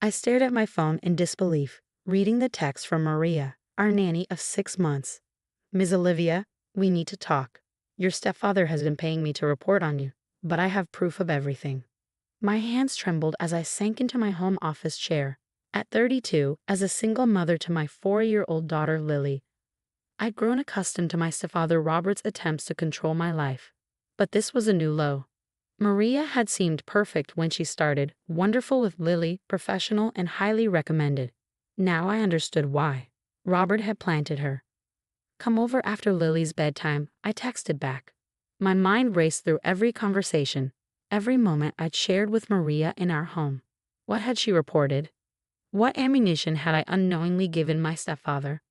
I stared at my phone in disbelief, reading the text from Maria, our nanny of 6 months. Ms. Olivia, we need to talk. Your stepfather has been paying me to report on you, but I have proof of everything. My hands trembled as I sank into my home office chair. At 32, as a single mother to my 4-year-old daughter Lily, I'd grown accustomed to my stepfather Robert's attempts to control my life. But this was a new low. Maria had seemed perfect when she started, wonderful with Lily, professional and highly recommended. Now I understood why. Robert had planted her. Come over after Lily's bedtime, I texted back. My mind raced through every conversation, every moment I'd shared with Maria in our home. What had she reported? What ammunition had I unknowingly given my stepfather?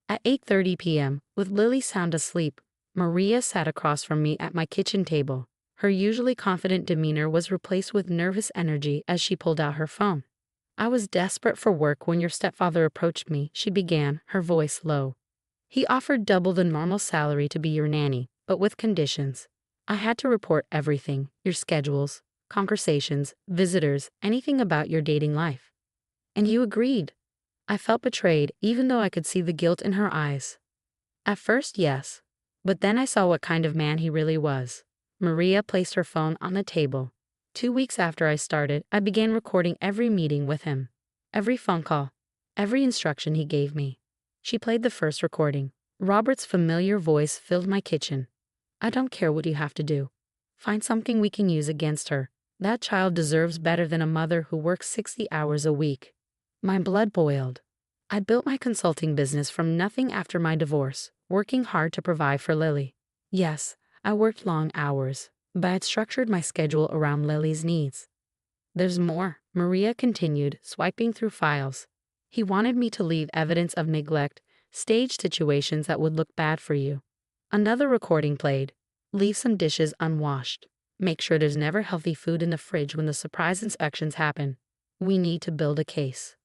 At 8:30 p.m., with Lily sound asleep, Maria sat across from me at my kitchen table. Her usually confident demeanor was replaced with nervous energy as she pulled out her phone. I was desperate for work when your stepfather approached me, she began, her voice low. He offered double the normal salary to be your nanny, but with conditions. I had to report everything, your schedules, conversations, visitors, anything about your dating life. And you agreed. I felt betrayed, even though I could see the guilt in her eyes. At first, yes. But then I saw what kind of man he really was. Maria placed her phone on the table. 2 weeks after I started, I began recording every meeting with him. Every phone call. Every instruction he gave me. She played the first recording. Robert's familiar voice filled my kitchen. I don't care what you have to do. Find something we can use against her. That child deserves better than a mother who works 60 hours a week. My blood boiled. I built my consulting business from nothing after my divorce, working hard to provide for Lily. Yes, I worked long hours, but I'd structured my schedule around Lily's needs. There's more, Maria continued, swiping through files. He wanted me to leave evidence of neglect, stage situations that would look bad for you. Another recording played. Leave some dishes unwashed. Make sure there's never healthy food in the fridge when the surprise inspections happen. We need to build a case.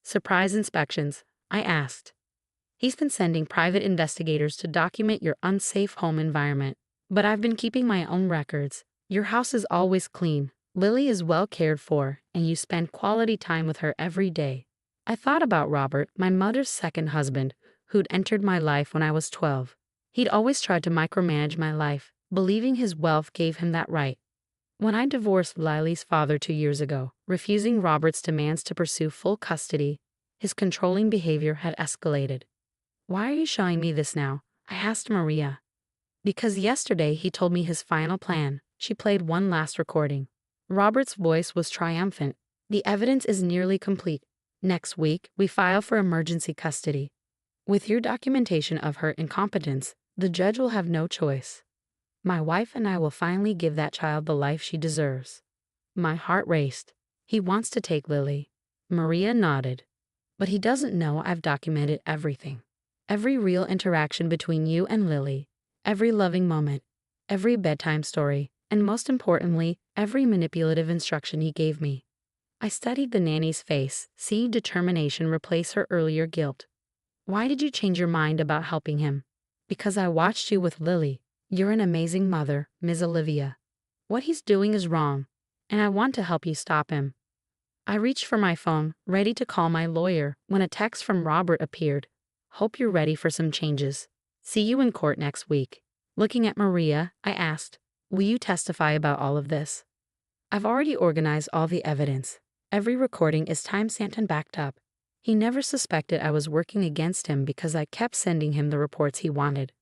Surprise inspections, I asked. He's been sending private investigators to document your unsafe home environment. But I've been keeping my own records. Your house is always clean. Lily is well cared for, and you spend quality time with her every day. I thought about Robert, my mother's second husband, who'd entered my life when I was 12. He'd always tried to micromanage my life, believing his wealth gave him that right. When I divorced Lily's father 2 years ago, refusing Robert's demands to pursue full custody, his controlling behavior had escalated. Why are you showing me this now? I asked Maria. Because yesterday he told me his final plan. She played one last recording. Robert's voice was triumphant. The evidence is nearly complete. Next week, we file for emergency custody. With your documentation of her incompetence, the judge will have no choice. My wife and I will finally give that child the life she deserves. My heart raced. He wants to take Lily. Maria nodded. But he doesn't know I've documented everything. Every real interaction between you and Lily. Every loving moment. Every bedtime story. And most importantly, every manipulative instruction he gave me. I studied the nanny's face, seeing determination replace her earlier guilt. Why did you change your mind about helping him? Because I watched you with Lily. You're an amazing mother, Ms. Olivia. What he's doing is wrong, and I want to help you stop him. I reached for my phone, ready to call my lawyer, when a text from Robert appeared. Hope you're ready for some changes. See you in court next week. Looking at Maria, I asked, will you testify about all of this? I've already organized all the evidence. Every recording is time-stamped and backed up. He never suspected I was working against him because I kept sending him the reports he wanted.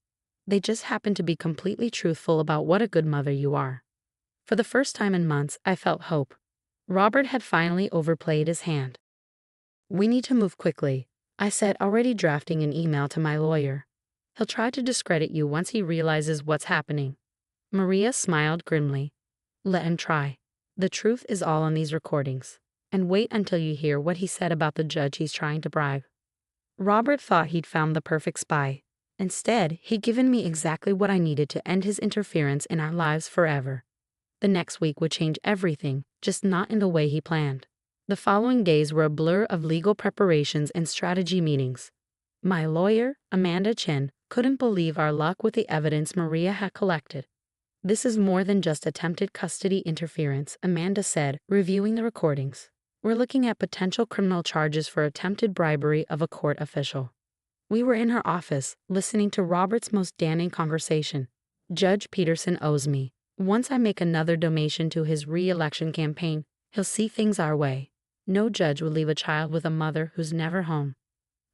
They just happened to be completely truthful about what a good mother you are. For the first time in months, I felt hope. Robert had finally overplayed his hand. We need to move quickly, I said, already drafting an email to my lawyer. He'll try to discredit you once he realizes what's happening. Maria smiled grimly. Let him try. The truth is all on these recordings. And wait until you hear what he said about the judge he's trying to bribe. Robert thought he'd found the perfect spy. Instead, he'd given me exactly what I needed to end his interference in our lives forever. The next week would change everything, just not in the way he planned. The following days were a blur of legal preparations and strategy meetings. My lawyer, Amanda Chen, couldn't believe our luck with the evidence Maria had collected. This is more than just attempted custody interference, Amanda said, reviewing the recordings. We're looking at potential criminal charges for attempted bribery of a court official. We were in her office, listening to Robert's most damning conversation. Judge Peterson owes me. Once I make another donation to his re-election campaign, he'll see things our way. No judge would leave a child with a mother who's never home.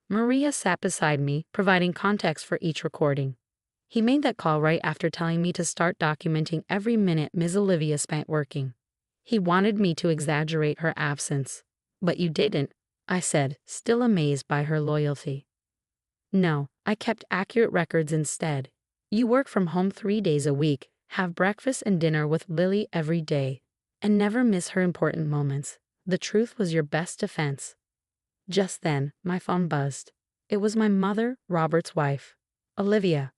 Maria sat beside me, providing context for each recording. He made that call right after telling me to start documenting every minute Ms. Olivia spent working. He wanted me to exaggerate her absence. But you didn't, I said, still amazed by her loyalty. No, I kept accurate records instead. You work from home 3 days a week, have breakfast and dinner with Lily every day, and never miss her important moments. The truth was your best defense. Just then, my phone buzzed. It was my mother, Robert's wife. Olivia.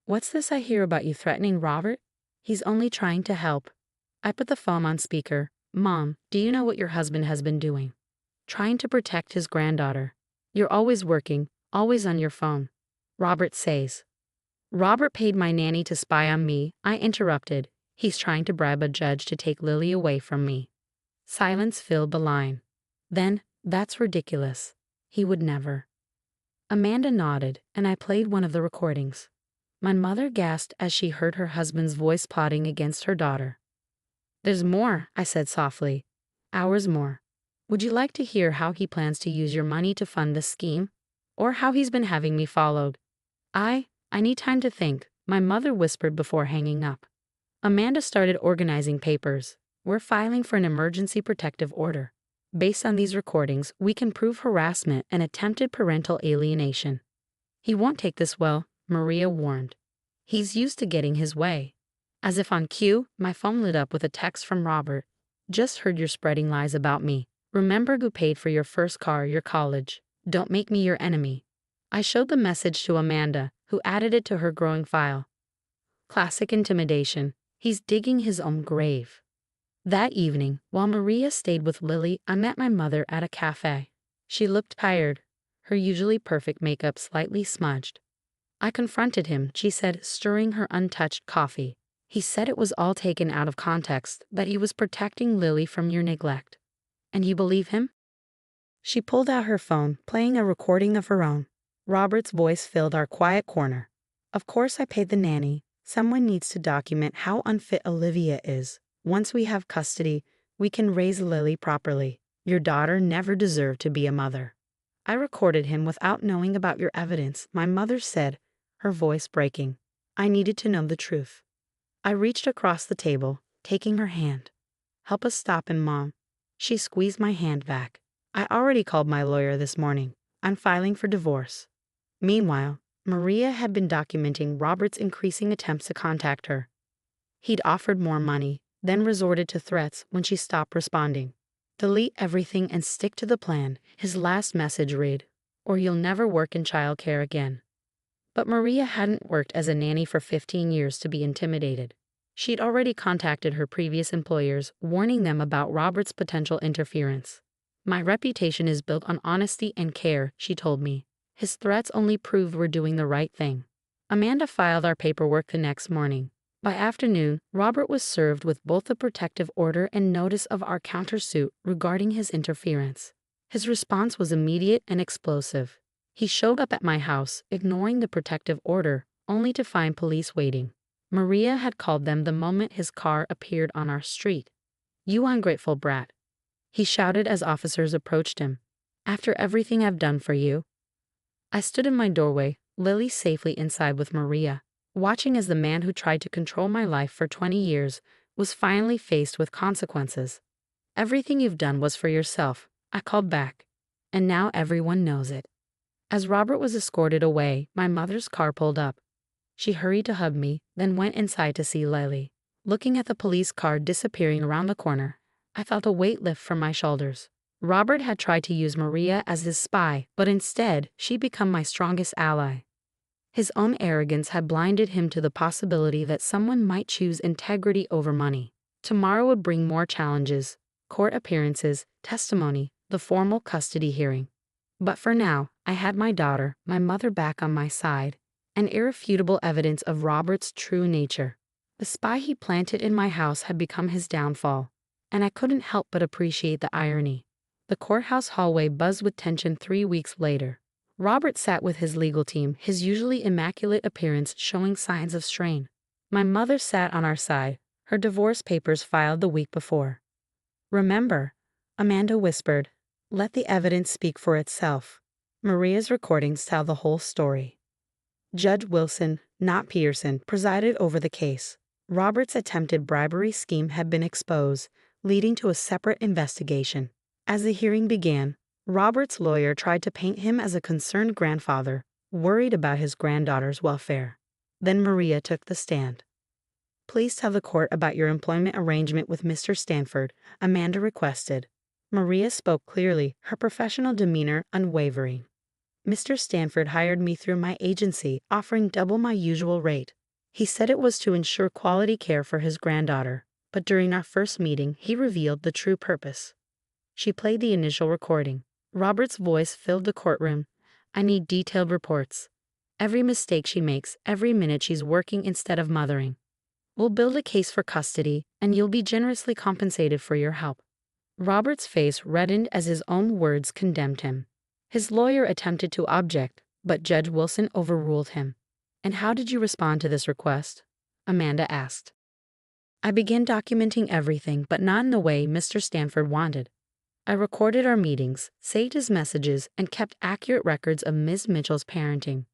What's this I hear about you threatening Robert? He's only trying to help. I put the phone on speaker. Mom, do you know what your husband has been doing? Trying to protect his granddaughter. You're always working, always on your phone. Robert says. Robert paid my nanny to spy on me, I interrupted. He's trying to bribe a judge to take Lily away from me. Silence filled the line. Then, that's ridiculous. He would never. Amanda nodded, and I played one of the recordings. My mother gasped as she heard her husband's voice plotting against her daughter. There's more, I said softly. Hours more. Would you like to hear how he plans to use your money to fund this scheme? Or how he's been having me followed? I need time to think, my mother whispered before hanging up. Amanda started organizing papers. We're filing for an emergency protective order. Based on these recordings, we can prove harassment and attempted parental alienation. He won't take this well, Maria warned. He's used to getting his way. As if on cue, my phone lit up with a text from Robert. Just heard you're spreading lies about me. Remember who paid for your first car, your college. Don't make me your enemy. I showed the message to Amanda, who added it to her growing file. Classic intimidation. He's digging his own grave. That evening, while Maria stayed with Lily, I met my mother at a cafe. She looked tired, her usually perfect makeup slightly smudged. I confronted him, she said, stirring her untouched coffee. He said it was all taken out of context, that he was protecting Lily from your neglect. And you believe him? She pulled out her phone, playing a recording of her own. Robert's voice filled our quiet corner. Of course I paid the nanny. Someone needs to document how unfit Olivia is. Once we have custody, we can raise Lily properly. Your daughter never deserved to be a mother. I recorded him without knowing about your evidence, my mother said, her voice breaking. I needed to know the truth. I reached across the table, taking her hand. Help us stop him, Mom. She squeezed my hand back. I already called my lawyer this morning. I'm filing for divorce. Meanwhile, Maria had been documenting Robert's increasing attempts to contact her. He'd offered more money, then resorted to threats when she stopped responding. Delete everything and stick to the plan, his last message read, or you'll never work in childcare again. But Maria hadn't worked as a nanny for 15 years to be intimidated. She'd already contacted her previous employers, warning them about Robert's potential interference. My reputation is built on honesty and care, she told me. His threats only proved we're doing the right thing. Amanda filed our paperwork the next morning. By afternoon, Robert was served with both a protective order and notice of our countersuit regarding his interference. His response was immediate and explosive. He showed up at my house, ignoring the protective order, only to find police waiting. Maria had called them the moment his car appeared on our street. You ungrateful brat, he shouted as officers approached him. After everything I've done for you. I stood in my doorway, Lily safely inside with Maria, watching as the man who tried to control my life for 20 years was finally faced with consequences. Everything you've done was for yourself, I called back. And now everyone knows it. As Robert was escorted away, my mother's car pulled up. She hurried to hug me, then went inside to see Lily. Looking at the police car disappearing around the corner, I felt a weight lift from my shoulders. Robert had tried to use Maria as his spy, but instead, she'd become my strongest ally. His own arrogance had blinded him to the possibility that someone might choose integrity over money. Tomorrow would bring more challenges, court appearances, testimony, the formal custody hearing. But for now, I had my daughter, my mother back on my side, and irrefutable evidence of Robert's true nature. The spy he planted in my house had become his downfall, and I couldn't help but appreciate the irony. The courthouse hallway buzzed with tension 3 weeks later. Robert sat with his legal team, his usually immaculate appearance showing signs of strain. My mother sat on our side, her divorce papers filed the week before. "Remember," Amanda whispered, "let the evidence speak for itself." Maria's recordings tell the whole story. Judge Wilson, not Pearson, presided over the case. Robert's attempted bribery scheme had been exposed, leading to a separate investigation. As the hearing began, Robert's lawyer tried to paint him as a concerned grandfather, worried about his granddaughter's welfare. Then Maria took the stand. "Please tell the court about your employment arrangement with Mr. Stanford," Amanda requested. Maria spoke clearly, her professional demeanor unwavering. "Mr. Stanford hired me through my agency, offering double my usual rate. He said it was to ensure quality care for his granddaughter, but during our first meeting, he revealed the true purpose." She played the initial recording. Robert's voice filled the courtroom. "I need detailed reports. Every mistake she makes, every minute she's working instead of mothering. We'll build a case for custody, and you'll be generously compensated for your help." Robert's face reddened as his own words condemned him. His lawyer attempted to object, but Judge Wilson overruled him. "And how did you respond to this request?" Amanda asked. "I began documenting everything, but not in the way Mr. Stanford wanted. I recorded our meetings, saved his messages, and kept accurate records of Ms. Mitchell's parenting.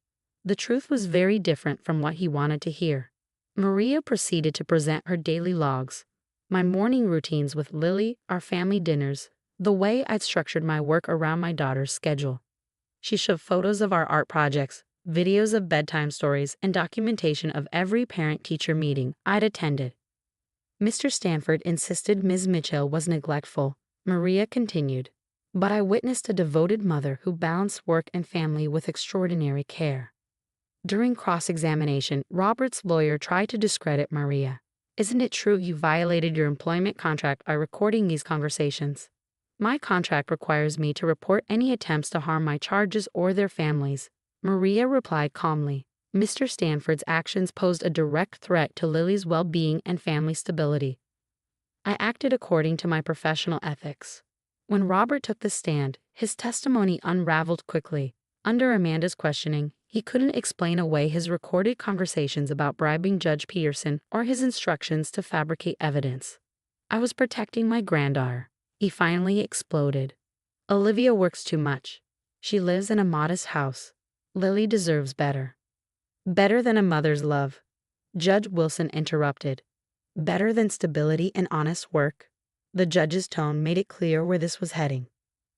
The truth was very different from what he wanted to hear." Maria proceeded to present her daily logs. "My morning routines with Lily, our family dinners, the way I'd structured my work around my daughter's schedule." She showed photos of our art projects, videos of bedtime stories, and documentation of every parent-teacher meeting I'd attended. "Mr. Stanford insisted Ms. Mitchell was neglectful," Maria continued, "but I witnessed a devoted mother who balanced work and family with extraordinary care." During cross-examination, Robert's lawyer tried to discredit Maria. "Isn't it true you violated your employment contract by recording these conversations?" "My contract requires me to report any attempts to harm my charges or their families," Maria replied calmly. "Mr. Stanford's actions posed a direct threat to Lily's well-being and family stability. I acted according to my professional ethics." When Robert took the stand, his testimony unraveled quickly. Under Amanda's questioning, he couldn't explain away his recorded conversations about bribing Judge Pearson or his instructions to fabricate evidence. "I was protecting my granddaughter," he finally exploded. "Olivia works too much. She lives in a modest house. Lily deserves better." "Better than a mother's love," Judge Wilson interrupted. "Better than stability and honest work." The judge's tone made it clear where this was heading.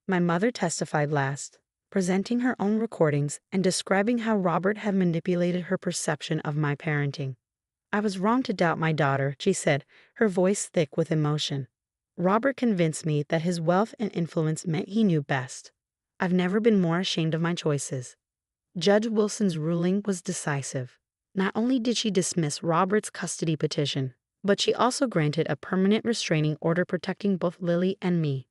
My mother testified last, presenting her own recordings and describing how Robert had manipulated her perception of my parenting. "I was wrong to doubt my daughter," she said, her voice thick with emotion. "Robert convinced me that his wealth and influence meant he knew best. I've never been more ashamed of my choices." Judge Wilson's ruling was decisive. Not only did she dismiss Robert's custody petition, but she also granted a permanent restraining order protecting both Lily and me.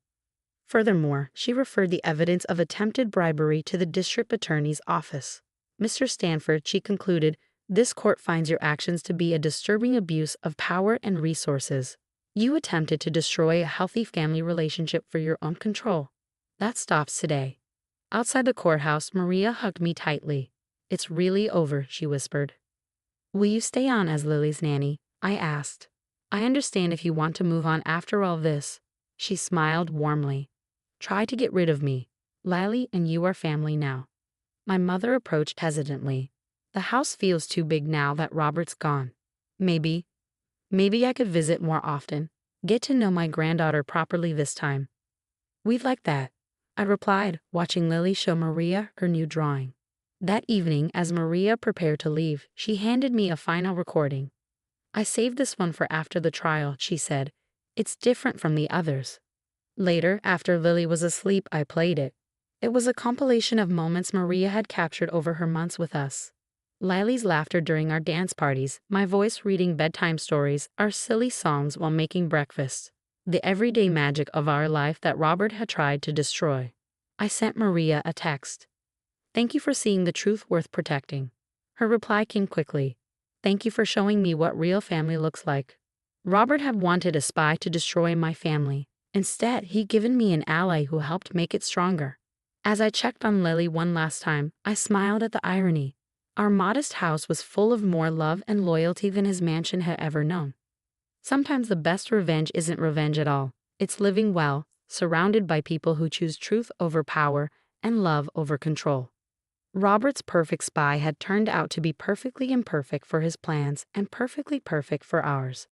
Furthermore, she referred the evidence of attempted bribery to the district attorney's office. "Mr. Stanford," she concluded, "this court finds your actions to be a disturbing abuse of power and resources. You attempted to destroy a healthy family relationship for your own control. That stops today." Outside the courthouse, Maria hugged me tightly. "It's really over," she whispered. "Will you stay on as Lily's nanny?" I asked. "I understand if you want to move on after all this." She smiled warmly. "Try to get rid of me. Lily and you are family now." My mother approached hesitantly. "The house feels too big now that Robert's gone. Maybe I could visit more often. Get to know my granddaughter properly this time." "We'd like that," I replied, watching Lily show Maria her new drawing. That evening, as Maria prepared to leave, she handed me a final recording. "I saved this one for after the trial," she said. "It's different from the others." Later, after Lily was asleep, I played it. It was a compilation of moments Maria had captured over her months with us. Lily's laughter during our dance parties, my voice reading bedtime stories, our silly songs while making breakfast. The everyday magic of our life that Robert had tried to destroy. I sent Maria a text. "Thank you for seeing the truth worth protecting." Her reply came quickly. "Thank you for showing me what real family looks like." Robert had wanted a spy to destroy my family, Instead, he'd given me an ally who helped make it stronger. As I checked on Lily one last time, I smiled at the irony. Our modest house was full of more love and loyalty than his mansion had ever known. Sometimes the best revenge isn't revenge at all. It's living well, surrounded by people who choose truth over power and love over control. Robert's perfect spy had turned out to be perfectly imperfect for his plans and perfectly perfect for ours.